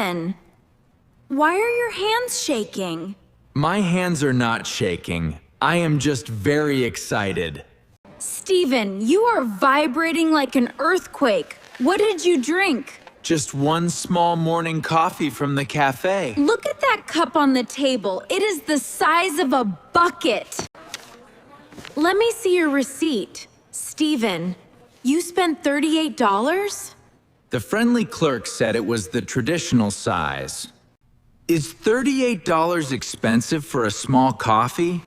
Steven, why are your hands shaking? My hands are not shaking. I am just very excited. Steven, you are vibrating like an earthquake. What did you drink? Just one small morning coffee from the cafe. Look at that cup on the table. It is the size of a bucket. Let me see your receipt. Steven, you spent $38? The friendly clerk said it was the traditional size. Is $38 expensive for a small coffee?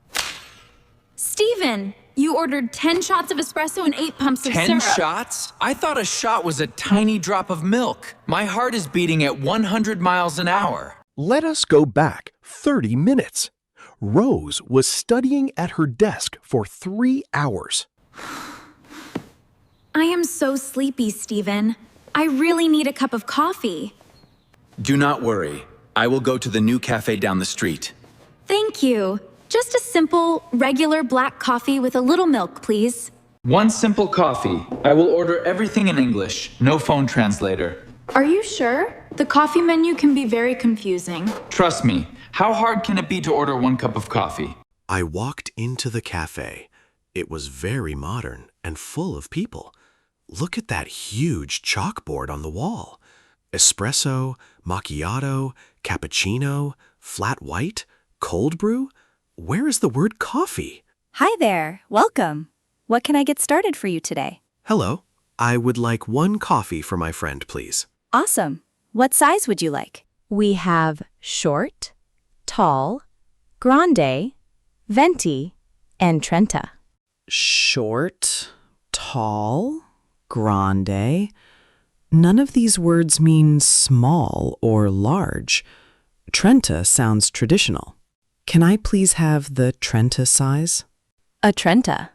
Steven, you ordered 10 shots of espresso and 8 pumps of 10 syrup. shots? I thought a shot was a tiny drop of milk. My heart is beating at 100 miles an hour. Let us go back 30 minutes. Rose was studying at her desk for 3 hours. I am so sleepy, Steven. I really need a cup of coffee. Do not worry. I will go to the new cafe down the street. Thank you. Just a simple, regular black coffee with a little milk, please. One simple coffee. I will order everything in English. No phone translator. Are you sure? The coffee menu can be very confusing. Trust me. How hard can it be to order one cup of coffee? I walked into the cafe. It was very modern and full of people. Look at that huge chalkboard on the wall. Espresso, macchiato, cappuccino, flat white, cold brew. Where is the word coffee? Hi there. Welcome. What can I get started for you today? Hello. I would like one coffee for my friend, please. Awesome. What size would you like? We have short, tall, grande, venti, and trenta. Short, tall, grande. None of these words mean small or large. Trenta sounds traditional. Can I please have the trenta size? A trenta.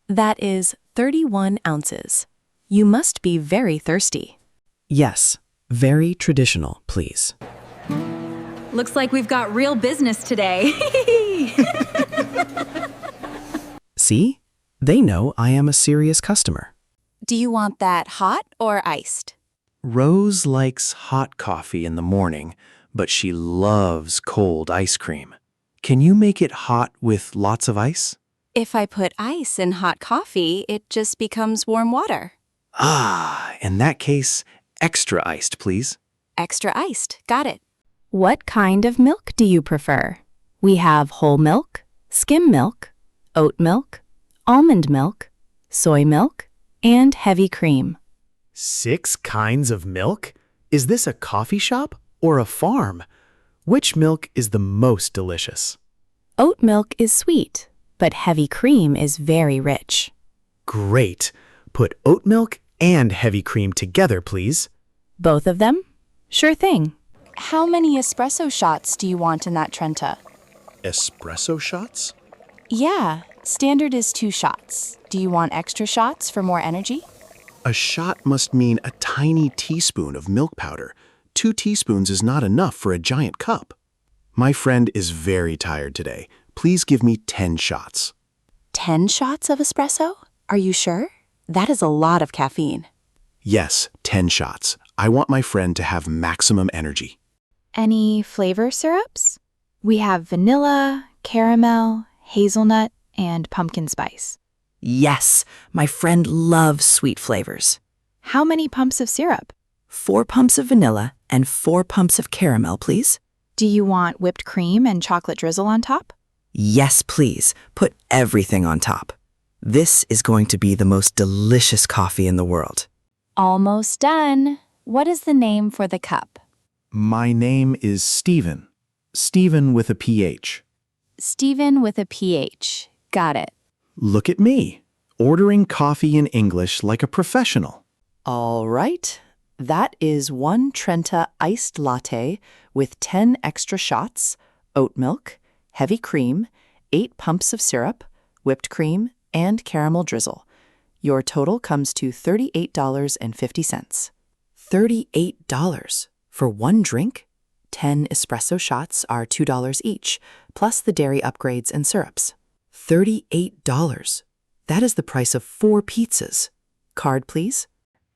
That is 31 ounces. You must be very thirsty. Yes, very traditional, please. Looks like we've got real business today. See? They know I am a serious customer. Do you want that hot or iced? Rose likes hot coffee in the morning, but she loves cold ice cream. Can you make it hot with lots of ice? If I put ice in hot coffee, it just becomes warm water. Ah, in that case, extra iced, please. Extra iced. Got it. What kind of milk do you prefer? We have whole milk, skim milk, oat milk, almond milk, soy milk, and heavy cream. 6 kinds of milk? Is this a coffee shop or a farm? Which milk is the most delicious? Oat milk is sweet, but heavy cream is very rich. Great. Put oat milk and heavy cream together, please. Both of them? Sure thing. How many espresso shots do you want in that trenta? Espresso shots? Yeah, standard is 2 shots. Do you want extra shots for more energy? A shot must mean a tiny teaspoon of milk powder. 2 teaspoons is not enough for a giant cup. My friend is very tired today. Please give me 10 shots. 10 shots of espresso? Are you sure? That is a lot of caffeine. Yes, 10 shots. I want my friend to have maximum energy. Any flavor syrups? We have vanilla, caramel, hazelnut, and pumpkin spice. Yes, my friend loves sweet flavors. How many pumps of syrup? 4 pumps of vanilla and 4 pumps of caramel, please. Do you want whipped cream and chocolate drizzle on top? Yes, please. Put everything on top. This is going to be the most delicious coffee in the world. Almost done. What is the name for the cup? My name is Steven. Steven with a PH. Steven with a PH. Got it. Look at me, ordering coffee in English like a professional. All right. That is 1 Trenta iced latte with 10 extra shots, oat milk, heavy cream, 8 pumps of syrup, whipped cream, and caramel drizzle. Your total comes to $38.50. $38 for 1 drink? 10 espresso shots are $2 each, plus the dairy upgrades and syrups. $38. That is the price of 4 pizzas. Card, please.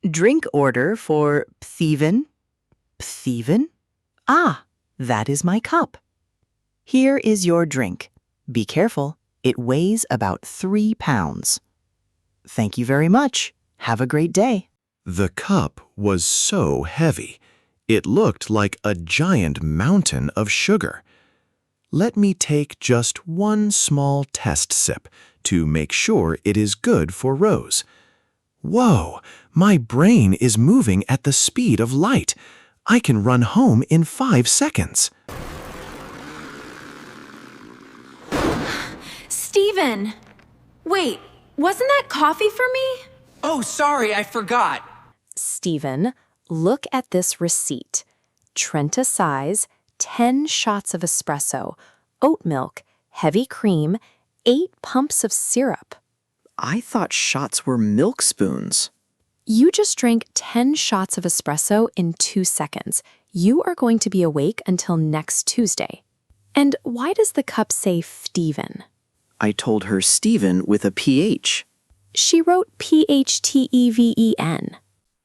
Drink order for Phteven. Phteven? Ah, that is my cup. Here is your drink. Be careful, it weighs about 3 pounds. Thank you very much. Have a great day. The cup was so heavy. It looked like a giant mountain of sugar. Let me take just one small test sip to make sure it is good for Rose. Whoa, my brain is moving at the speed of light. I can run home in 5 seconds. Steven! Wait, wasn't that coffee for me? Oh, sorry, I forgot. Stephen, look at this receipt. Trenta size, 10 shots of espresso, oat milk, heavy cream, 8 pumps of syrup. I thought shots were milk spoons. You just drank 10 shots of espresso in 2 seconds. You are going to be awake until next Tuesday. And why does the cup say Phteven? I told her Stephen with a PH. She wrote Phteven.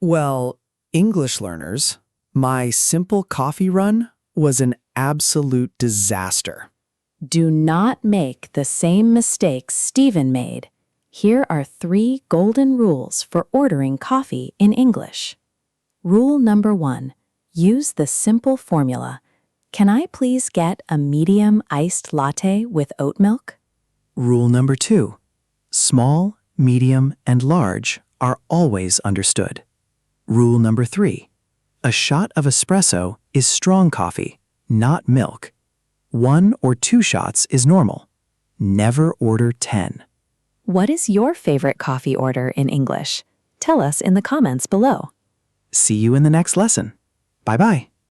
Well, English learners, my simple coffee run was an absolute disaster. Do not make the same mistakes Stephen made. Here are 3 golden rules for ordering coffee in English. Rule number 1. Use the simple formula. Can I please get a medium iced latte with oat milk? Rule number 2. Small, medium, and large are always understood. Rule number 3. A shot of espresso is strong coffee, not milk. 1 or 2 shots is normal. Never order 10. What is your favorite coffee order in English? Tell us in the comments below. See you in the next lesson. Bye-bye.